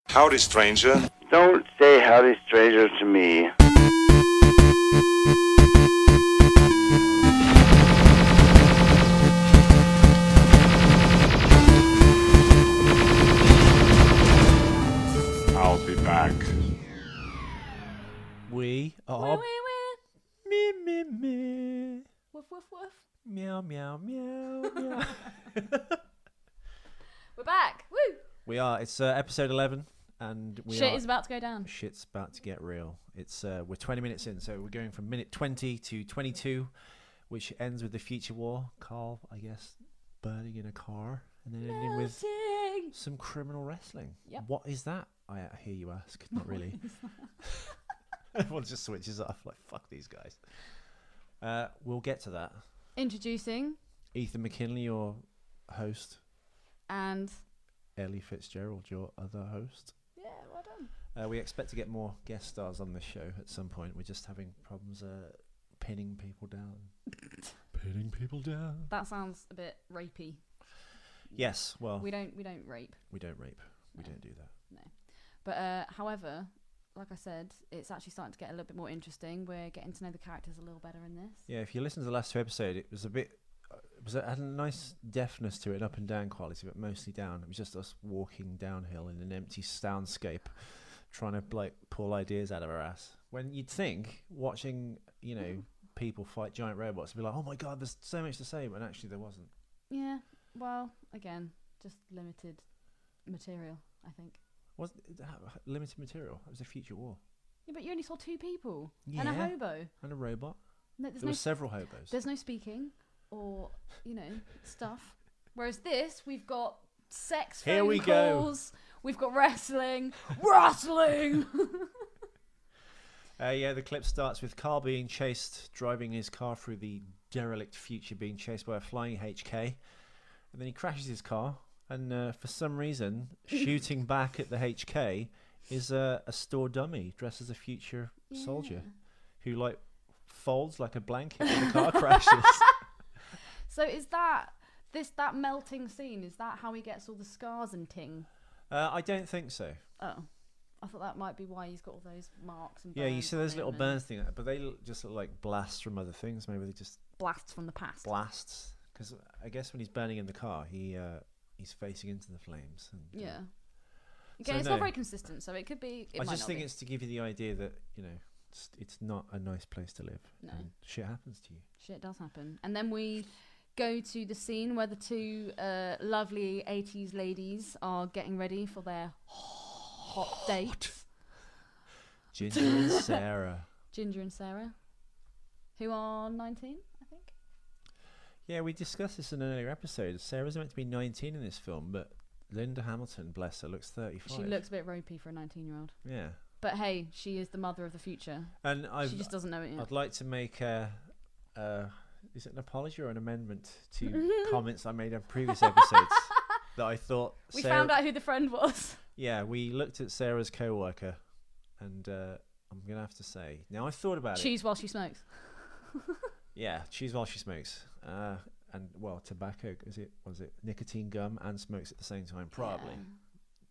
Howdy, stranger. Don't say howdy, stranger, to me. I'll be back. We are me. Woof woof woof. Meow meow meow meow. We're back. Woo! We are. It's episode 11, and Shit is about to go down. Shit's about to get real. It's we're 20 minutes in, so we're going from minute 20 to 22, which ends with the future war. Carl, I guess, burning in a car, and then ending with some criminal wrestling. Yep. What is that? I hear you ask. Not really. Everyone just switches off. Like, fuck these guys. We'll get to that. Introducing Ethan McKinley, your host. and Ellie Fitzgerald, your other host. yeah, well done. We expect to get more guest stars on this show at some point. We're just having problems pinning people down. Pinning people down. That sounds a bit rapey. Yes, well, We don't rape. we don't rape. We No. don't do that. No. But however, like I said, it's actually starting to get a little bit more interesting. We're getting to know the characters a little better in this. Yeah, if you listen to the last two episodes, it was a bit. It had a nice deafness to it, up and down quality, but mostly down. It was just us walking downhill in an empty soundscape, trying to like pull ideas out of our ass. When you'd think watching, people fight giant robots, would be like, oh my god, there's so much to say, but actually there wasn't. Yeah. Well, again, just limited material, I think. Was limited material? It was a future war. Yeah, but you only saw two people Yeah. and a hobo. And a robot. No, there's There no were several hobos. There's no speaking or, stuff. Whereas this, we've got sex phone Here we go. calls. We've got wrestling. Wrestling! Yeah, the clip starts with Carl being chased, driving his car through the derelict future, being chased by a flying HK. And then he crashes his car, and for some reason, shooting back at the HK is a store dummy dressed as a future soldier who, folds like a blanket when the car crashes. So is that melting scene, is that how he gets all the scars and ting? I don't think so. Oh. I thought that might be why he's got all those marks and Yeah, you burns see on those him little and burns thing, but they just look like blasts from other things. Maybe they just blasts from the past. blasts. Because I guess when he's burning in the car, he's facing into the flames. And, Yeah. So Okay, it's no. not very consistent, so it could be. I just think it's to give you the idea that it's not a nice place to live. No. And shit happens to you. Shit does happen. And then we go to the scene where the two lovely 80s ladies are getting ready for their hot date. Ginger and Sarah. Ginger and Sarah, who are 19, I think. Yeah, we discussed this in an earlier episode. Sarah's meant to be 19 in this film, but Linda Hamilton, bless her, looks 35. She looks a bit ropey for a 19-year-old. Yeah. But hey, she is the mother of the future. And she just doesn't know it yet. I'd like to make is it an apology or an amendment to comments I made on previous episodes that I thought We Sarah, found out who the friend was. Yeah, we looked at Sarah's co-worker, and I'm gonna have to say, now I thought about Cheese while she smokes. Yeah, cheese while she smokes, and tobacco. Was it nicotine gum and smokes at the same time? Probably.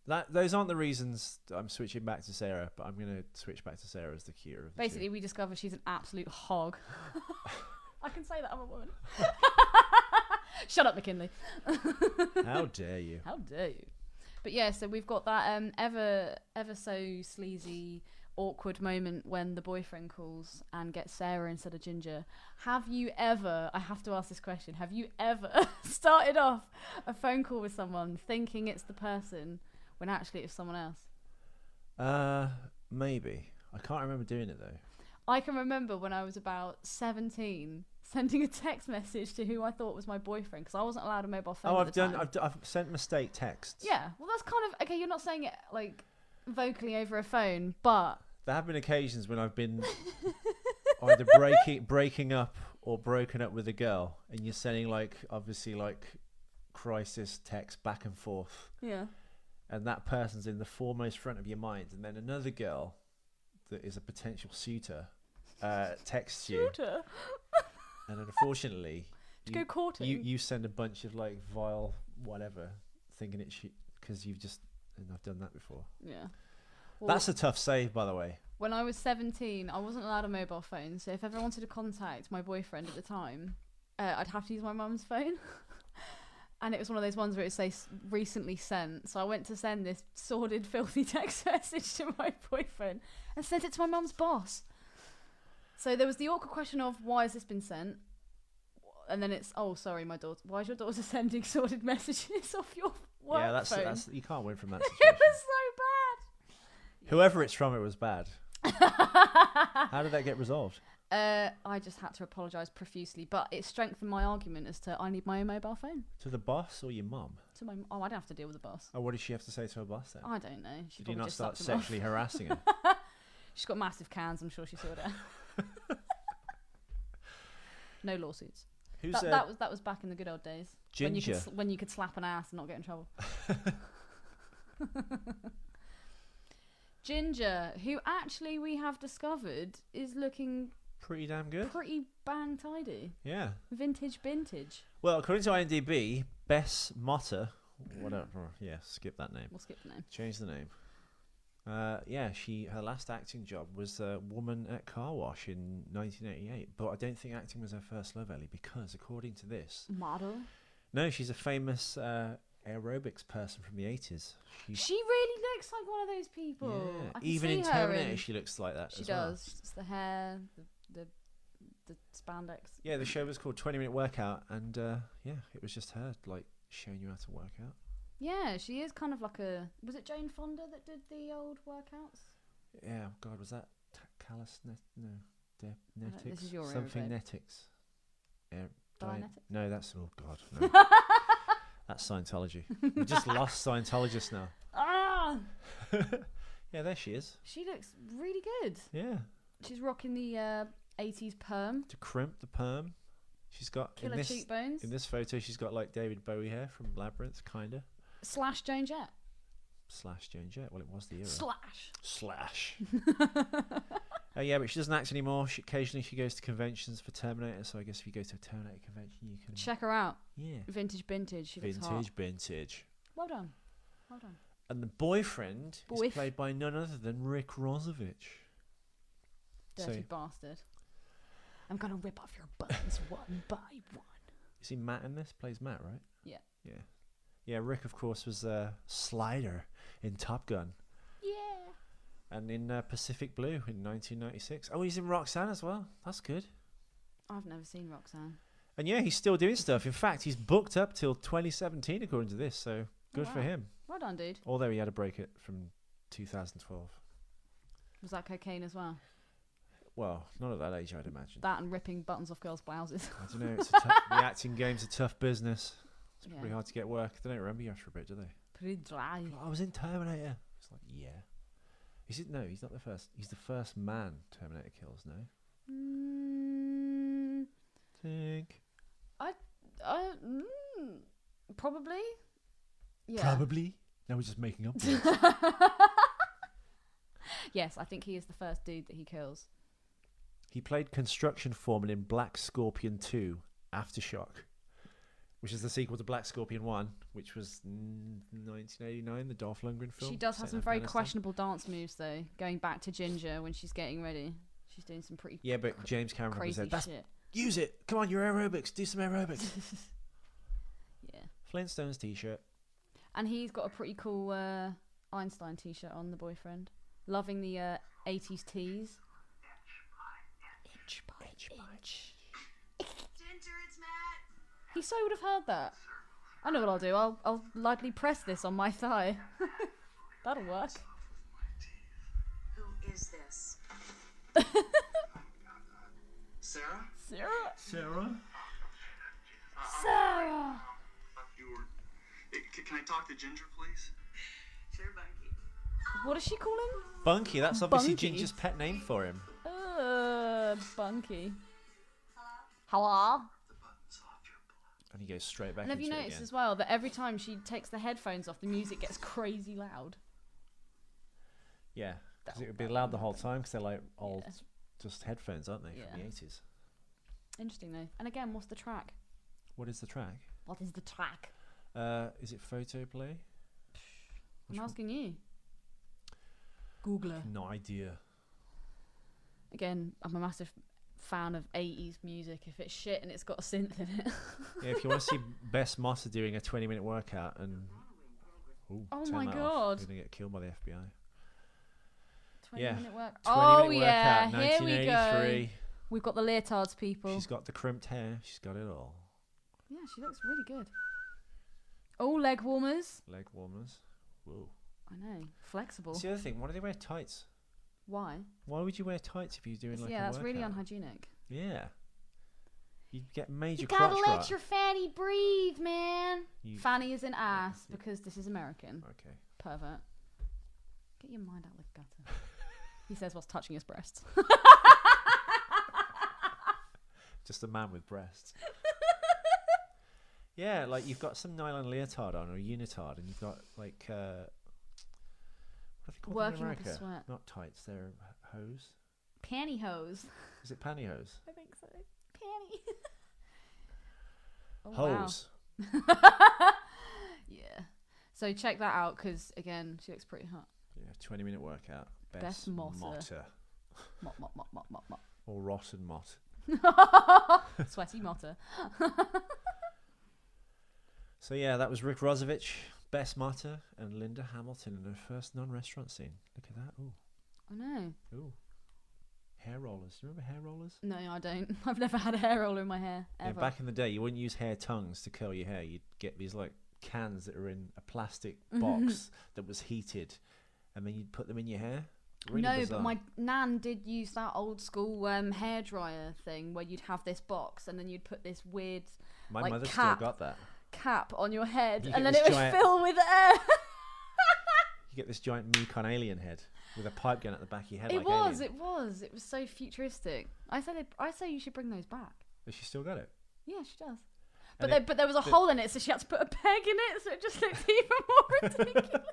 Yeah. Those aren't the reasons I'm switching back to Sarah, but I'm gonna switch back to Sarah as the cure of the Basically, two. we discover she's an absolute hog. I can say that I'm a woman. Shut up, McKinley. How dare you? How dare you? But yeah, so we've got that ever so sleazy, awkward moment when the boyfriend calls and gets Sarah instead of Ginger. Have you ever, I have to ask this question, have you ever started off a phone call with someone thinking it's the person when actually it's someone else? Maybe. I can't remember doing it though. I can remember when I was about 17 sending a text message to who I thought was my boyfriend because I wasn't allowed a mobile phone. I've sent mistake texts. Yeah, well, that's kind of okay. You're not saying it like vocally over a phone, but There have been occasions when I've been either breaking up or broken up with a girl, and you're sending obviously crisis text back and forth. yeah. And that person's in the foremost front of your mind, and then another girl that is a potential suitor texts you, Shooter. and unfortunately, To go courting. you send a bunch of vile whatever, thinking it's because you've just and I've done that before. Yeah. Well, That's a tough save, by the way. when I was 17, I wasn't allowed a mobile phone. So if ever I wanted to contact my boyfriend at the time, I'd have to use my mum's phone. And it was one of those ones where it says recently sent. So I went to send this sordid, filthy text message to my boyfriend and sent it to my mum's boss. So there was the awkward question of, why has this been sent? And then it's, oh, sorry, my daughter. Why is your daughter sending sordid messages off your work Yeah, phone? that's you can't win from that It situation. was so bad. Whoever it's from, it was bad. How did that get resolved? I just had to apologise profusely, but it strengthened my argument as to I need my own mobile phone. To the boss or your mum? To my, I don't have to deal with the boss. Oh, what did she have to say to her boss then? I don't know. She Did you probably not just start sucked him off. sexually harassing her? She's got massive cans. I'm sure she sorted it out. No lawsuits. Who's That was back in the good old days. Ginger? When you could slap an ass and not get in trouble. Ginger, who actually we have discovered is looking Pretty damn good. pretty bang tidy. Yeah. Vintage. Well, according to IMDb, Bess Motter, whatever. Yeah, skip that name. We'll skip the name. Change the name. Yeah, her last acting job was a woman at car wash in 1988. But I don't think acting was her first love, Ellie, because according to this, Model. no, she's a famous aerobics person from the 80s. She really looks like one of those people. Yeah, I can even see in her Terminator, she looks like that. She as well. does. It's the hair, the spandex. Yeah, the show was called 20-Minute Workout, and yeah, it was just her like showing you how to work out. Yeah, she is kind of like a. Was it Jane Fonda that did the old workouts? Yeah, God, was that Netics? This is your era, Something babe. Netics. Dianetics? No, that's oh God, no. That's Scientology. We just lost Scientologists now. Ah! Yeah, there she is. She looks really good. Yeah, She's rocking the 80s perm. to crimp the perm. She's got Killer cheekbones. in this photo. She's got like David Bowie hair from Labyrinth, kinda. Slash Joan Jett. Slash Joan Jett. Well, it was the era. Slash. Yeah, but she doesn't act anymore. Occasionally she goes to conventions for Terminator. So I guess if you go to a Terminator convention, you can Check her out. Yeah. Vintage. She looks hot. Vintage. Well done. And the boyfriend Boyf. is played by none other than Rick Rosovich. Dirty bastard. I'm gonna rip off your buttons one by one. You see Matt in this? Plays Matt, right? Yeah. Yeah, Rick, of course, was Slider in Top Gun. Yeah. And in Pacific Blue in 1996. Oh, he's in Roxanne as well. That's good. I've never seen Roxanne. And yeah, he's still doing stuff. In fact, he's booked up till 2017, according to this. So good for wow. him. Well done, dude. Although he had a break it from 2012. Was that cocaine as well? Well, not at that age, I'd imagine. That and ripping buttons off girls' blouses. I don't know. It's the acting game's a tough business. It's pretty hard to get work. They don't remember you after a bit, do they? Pretty dry. Oh, I was in Terminator. It's like, yeah. Is it? No, he's not the first. He's the first man Terminator kills, no? Think. Probably. Yeah. Probably. No, we're just making up words. Yes, I think he is the first dude that he kills. He played construction foreman in Black Scorpion 2, Aftershock, which is the sequel to Black Scorpion 1, which was 1989, the Dolph Lundgren film. She does set have in some very Afghanistan. questionable dance moves, though. Going back to Ginger when she's getting ready. She's doing some pretty Yeah, but James Cameron was crazy there. shit. Use it. Come on, your aerobics. Do some aerobics. Yeah. Flintstones t-shirt. And he's got a pretty cool Einstein t-shirt on, the boyfriend. Loving the 80s tees. Inch by inch. Ginger, it's Matt. He so would have heard that. I know what I'll do. I'll lightly press this on my thigh. That'll work. Who is this? Sarah? Sarah? Sarah! Can I talk to Ginger, please? Sure, Bunky. What does she call him? Bunky. That's obviously Bunky. Ginger's pet name for him. Bunky. Hello? The button's off your blouse. And he goes straight back And have into you it noticed again. as well that every time she takes the headphones off, the music gets crazy loud? Yeah, because it would be loud the whole time because they're like old, Yeah. just headphones, aren't they, Yeah. from the 80s? Interesting though. And again, what's the track? What is the track? What is the track? Is it photo play? I'm asking you. Googler. No idea. Again, I'm a massive fan of 80s music. If it's shit and it's got a synth in it. Yeah, if you want to see Best Mossa doing a 20-minute workout and... Ooh, Oh turn my that off. God. You're going to get killed by the FBI. 20-minute work. 20-minute Oh yeah, workout, here we go. 1983. We've got the leotards, people. She's got the crimped hair. She's got it all. Yeah, she looks really good. Oh, leg warmers. Leg warmers. Whoa. I know. Flexible. That's the other thing. Why do they wear tights? Why? Why would you wear tights if you're doing like a Yeah, that's really workout? unhygienic. Yeah. You'd get major You crotch gotta let rot. your fanny breathe, man. You- Fanny is an ass because this is American. Okay. Pervert. Get your mind out of the gutter. He says whilst touching his breasts. Just a man with breasts. Yeah, like you've got some nylon leotard on or a unitard, and you've got like what are they called Working in up a America? sweat. Not tights, they're hose. Pantyhose. Is it pantyhose? I think so. Panty. Oh, wow. Hose. Yeah. So check that out because again, she looks pretty hot. Yeah, 20-minute workout. Best Motta. Motta. Mot. Or rotten mott. Sweaty Motta. So yeah, that was Rick Rosovich, Best Motta, and Linda Hamilton in her first non-restaurant scene. Look at that. Ooh. I know. Ooh. Hair rollers. Do you remember hair rollers? No, I don't. I've never had a hair roller in my hair Yeah, ever. back in the day, you wouldn't use hair tongues to curl your hair. You'd get these like cans that are in a plastic box that was heated, and then you'd put them in your hair. Really no, bizarre. but my nan did use that old school hair dryer thing where you'd have this box and then you'd put this weird My like, mother cap. still got that. Cap on your head, You and get then it this would giant- fill with air. You get this giant Mekon alien head with a pipe gun at the back of your head. It like was, Alien. it was so futuristic. I say you should bring those back. Has she still got it? Yeah, she does. And But there was a hole in it, so she had to put a peg in it, so it just looked even more ridiculous.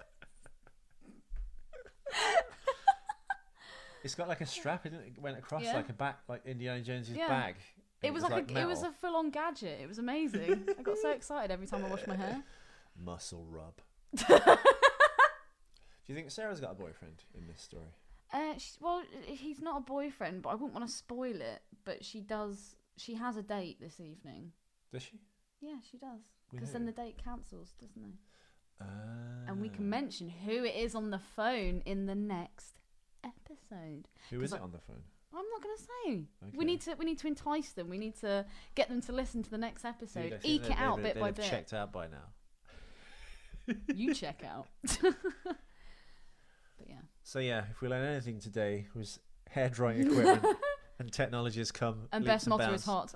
It's got like a strap, isn't it? It went across Yeah. like a back, like Indiana Jones's Yeah. bag. And It was like it was metal. a full-on gadget. It was amazing. I got so excited every time I washed my hair. Muscle rub. Do you think Sarah's got a boyfriend in this story? Well, he's not a boyfriend, but I wouldn't want to spoil it. But she does. She has a date this evening. Does she? Yeah, she does. With Because who? then the date cancels, doesn't it? And we can mention who it is on the phone in the next episode. Who is it on the phone? I'm not going to say. Okay. We need to entice them. We need to get them to listen to the next episode. Dude, I think Eke it out they'd bit by have bit. checked out by now. You check out. But yeah. So yeah, if we learn anything today, it was hair drying equipment and technology has come. And leaps best motto bounds. is hot.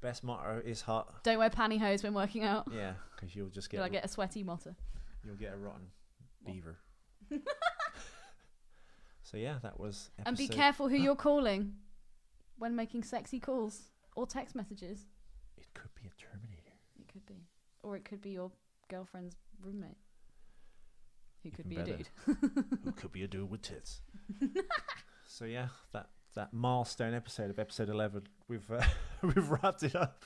Best motto is hot. Don't wear pantyhose when working out. Yeah, because you'll just Did I get get a sweaty motto? you'll get a rotten beaver. So yeah, that was episode... And be careful who you're calling when making sexy calls or text messages. It could be a Terminator. It could be. Or it could be your girlfriend's roommate. Who could Even be a better. dude. Who could be a dude with tits. So yeah, that milestone episode of episode 11, we've we've wrapped it up.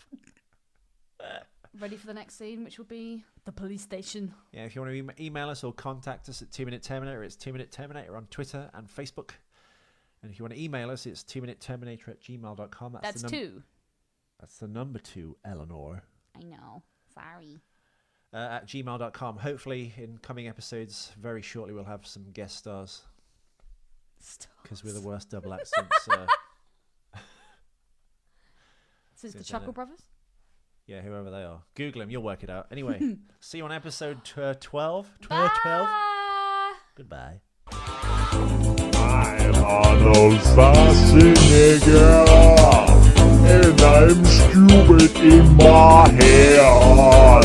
Ready for the next scene, which will be the police station. Yeah, if you want to email us or contact us at 2-Minute Terminator, it's 2-Minute Terminator on Twitter and Facebook. And if you want to email us, it's 2minuteterminator@gmail.com. That's two. That's the number 2, Eleanor. I know. Sorry. At gmail.com. Hopefully, in coming episodes, very shortly, we'll have some guest stars. Because we're the worst double act Since the since Chuckle Brothers? Yeah, whoever they are. Google them, you'll work it out. Anyway, see you on episode 12. Bye. 12. Goodbye. I'm Arnold Schwarzenegger, and I'm stupid in my head.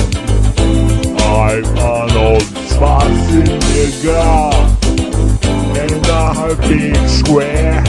I'm Arnold Schwarzenegger, and I have big square